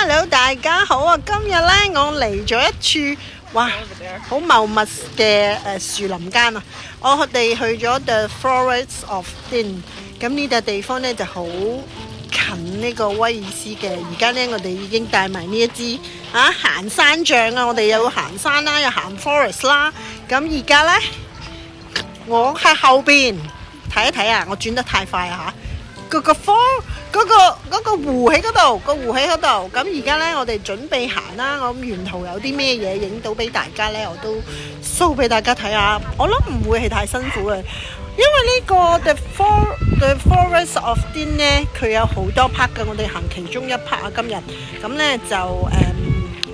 Hello， 大家好啊！今日呢，我嚟咗一處，哇，好茂密嘅樹林間啊！我哋去咗 The Forest of Dean， 咁呢笪地方呢就好近呢個威爾斯嘅。而家呢，我哋已經帶埋呢一支行山杖啊！我哋又行山啦，又行 forest 啦。咁而家呢，我喺後邊睇一睇啊！我轉得太快啊嚇！嗰個湖喺嗰度，個湖喺嗰度。咁而家呢，我哋準備行啦。我沿途有啲咩嘢影到俾大家呢，我都 show 俾大家睇下。我諗唔會係太辛苦嘅，因為呢個 The Forest of Dean 呢，佢有好多 part 嘅。我哋行其中一 part 啊，今日咁呢就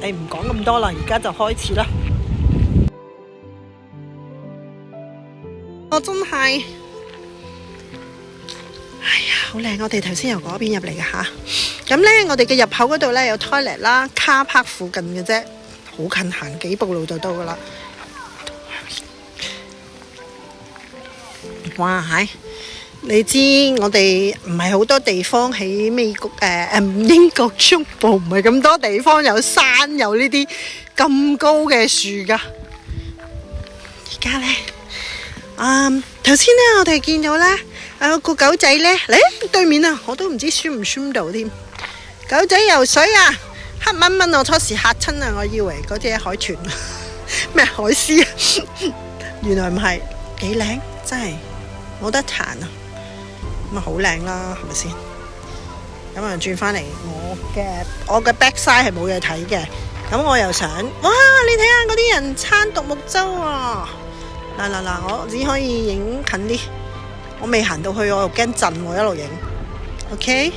唔講咁多啦，而家就開始啦。我真係〜好靚！我哋頭先由嗰邊入嚟嘅吓，咁呢，我哋嘅入口嗰度呢，有 toilet 啦，car park 附近嘅啫，好近，行幾步路就到噶啦。哇！你知我哋唔係好多地方喺美國英國中部，唔係咁多地方有山有呢啲咁高嘅樹噶。而家呢，頭先呢，我哋見到呢。有個狗仔呢，嚟對面啊，我都唔知swim唔swim到添。狗仔游水啊，黑蚊蚊，我初時嚇親啊，我以為嗰隻海豚咩海獅啊，原來唔係，幾靚，真係冇得彈啊，咁啊好靚啦，係咪先？咁啊轉翻嚟，我嘅 backside 係冇嘢睇嘅，咁我又想，哇！你睇下嗰啲人撐獨木舟啊，嗱，我只可以影近啲。我未行到去，我又驚震喎，一路影。OK，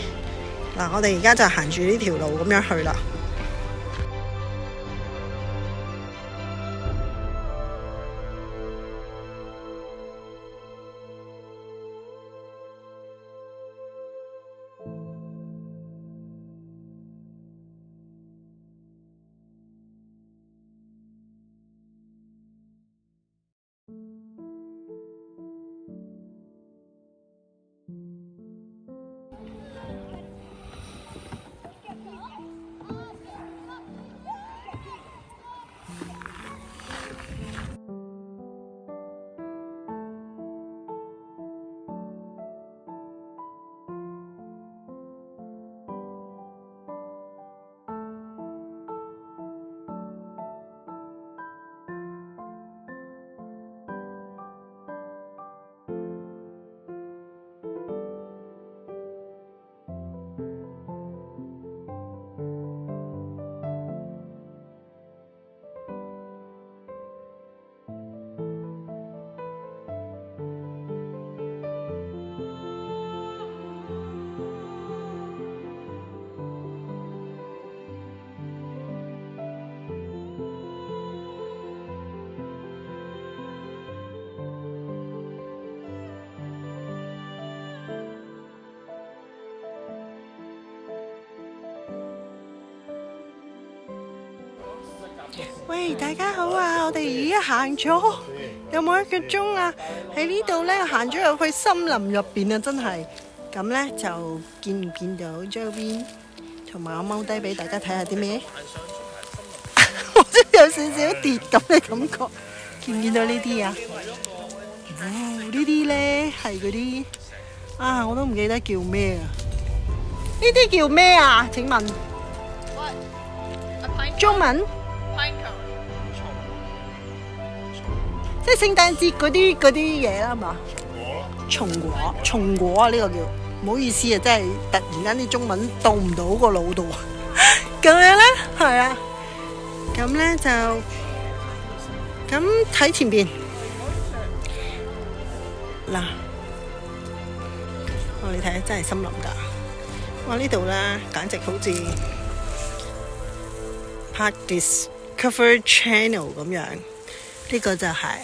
嗱，我哋而家就行住呢條路咁樣去啦。喂，大家好啊！我哋而家行咗有冇1個鐘啊？喺呢度呢，行咗入去森林入邊啊，真係咁呢，就見唔見到 Joey 同埋我踎低俾大家睇下啲咩？我真係有少少跌咁嘅感覺，見唔見到呢啲啊？呢啲呢係嗰啲我都唔記得叫咩啊！呢啲叫咩啊？請問中文？即係聖誕節嗰啲嘢啦嘛，松果啊，呢個叫，唔好意思啊，真係突然間啲中文到唔到個腦度，咁樣咧，係啊，咁咧就咁睇前邊嗱，你睇下真係森林㗎，哇呢度咧簡直好似Park Discovery Channel 咁樣，呢個就係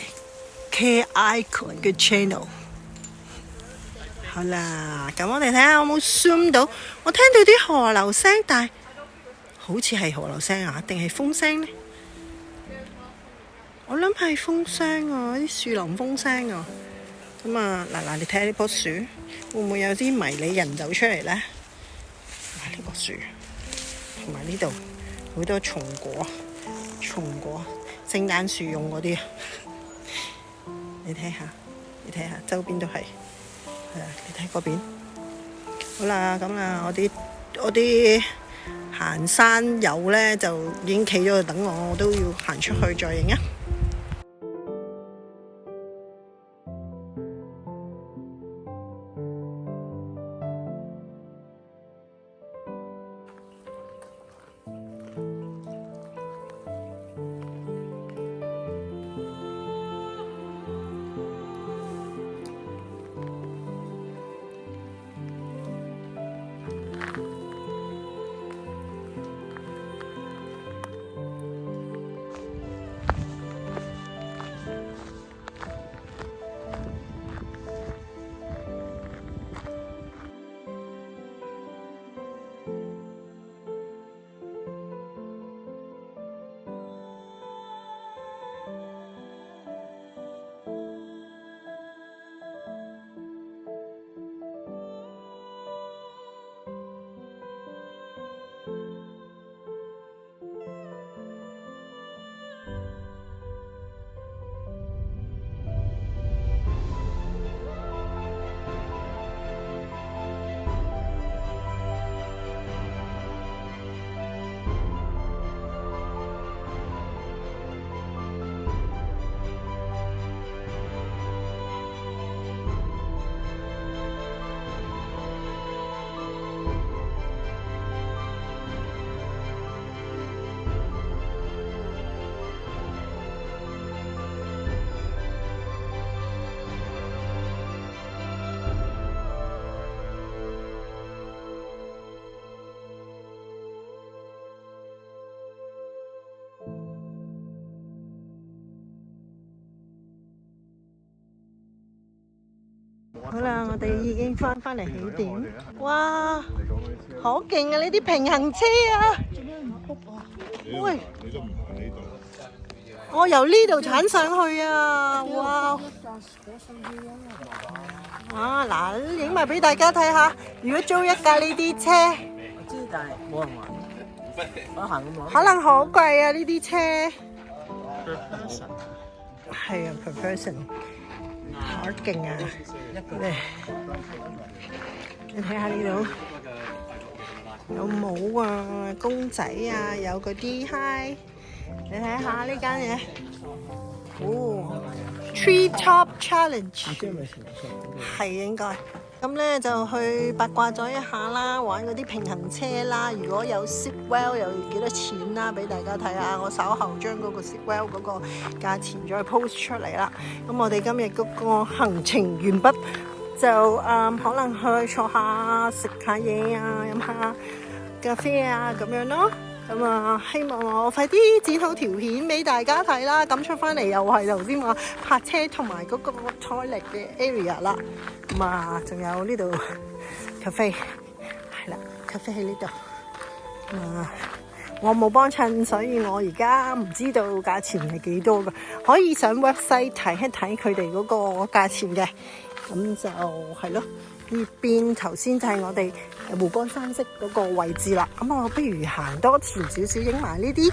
K Icon 嘅 channel。好啦，咁我哋睇下有冇 zoom 到。我聽到啲河流聲，但係好似係河流聲啊，定係風聲呢？我諗係風聲啊，啲樹林風聲啊。咁啊，嗱，你睇下呢棵樹，會唔會有啲迷你人走出嚟呢？呢棵樹同埋呢度好多松果，聖誕樹用嗰啲啊！你睇下，周邊都係啊！你睇嗰邊。好啦，咁啊，我啲行山友咧就已經企咗度等我，我都要行出去再影啊！好啦，我哋已經翻嚟起點。哇，好勁啊！呢啲平衡車啊！喂，你都唔行呢度。我由呢度鏟上去啊！哇！啊嗱，影埋俾大家睇下。如果租一架呢啲車，我知，但係冇人玩。我行咁耐。可能好貴啊！呢啲車。Per person。係啊，per person。好勁啊！你睇下呢度有帽啊、公仔啊，有嗰啲嗨。你睇下呢間嘢，哦 ，Tree Top Challenge 係應該。咁咧就去八卦咗一下啦，玩嗰啲平衡車啦。如果有 seat well 又幾多錢啦？俾大家睇下。我稍後將嗰個 seat well 嗰個價錢再 post 出嚟啦。咁我哋今日嗰個行程完畢，就可能去坐下食下嘢啊，飲下咖啡啊咁樣咯。咁啊，希望我快啲剪好條片俾大家睇啦。咁出翻嚟又係頭先話泊車同埋嗰個 toilet 嘅 area 啦。咁啊，仲有呢度 cafe 係啦 ，cafe 喺呢度。我冇幫襯，所以我而家唔知道價錢係幾多㗎。可以上 website 睇一睇佢哋嗰個價錢嘅。咁就係咯。呢邊頭先就係我哋湖光山色嗰個位置啦，咁我不如行多前少少，影埋呢啲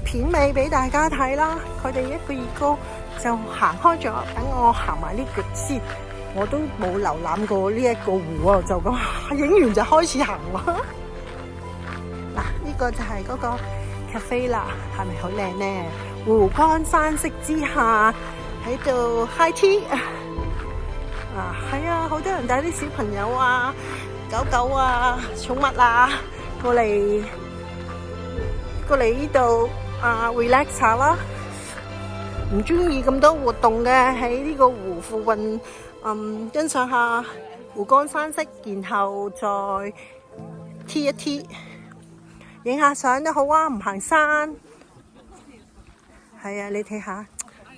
片尾俾大家睇啦。佢哋一個二個就行開咗，等我行埋呢腳先。我都冇瀏覽過呢一個湖啊，就咁影完就開始行喎。嗱，呢個就係嗰個 cafe 啦，係咪好靚呢？湖光山色之下喺度 high tea。係啊，好多人帶啲小朋友啊、狗狗啊、寵物啊過嚟呢度relax 下啦。唔中意咁多活動嘅，喺呢個湖附近欣賞下湖光山色，然後再 tea 一 tea， 影下相都好啊。唔行山，係啊，你睇下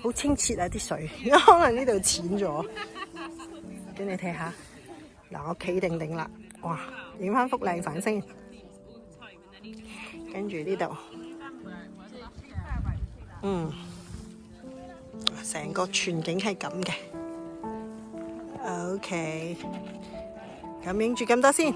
好清澈啊啲水，可能呢度淺咗。俾你睇下，嗱，我企定定啦，哇，影翻幅靚相先，跟住呢度，成個全景係咁嘅 ，OK，咁影住咁多先。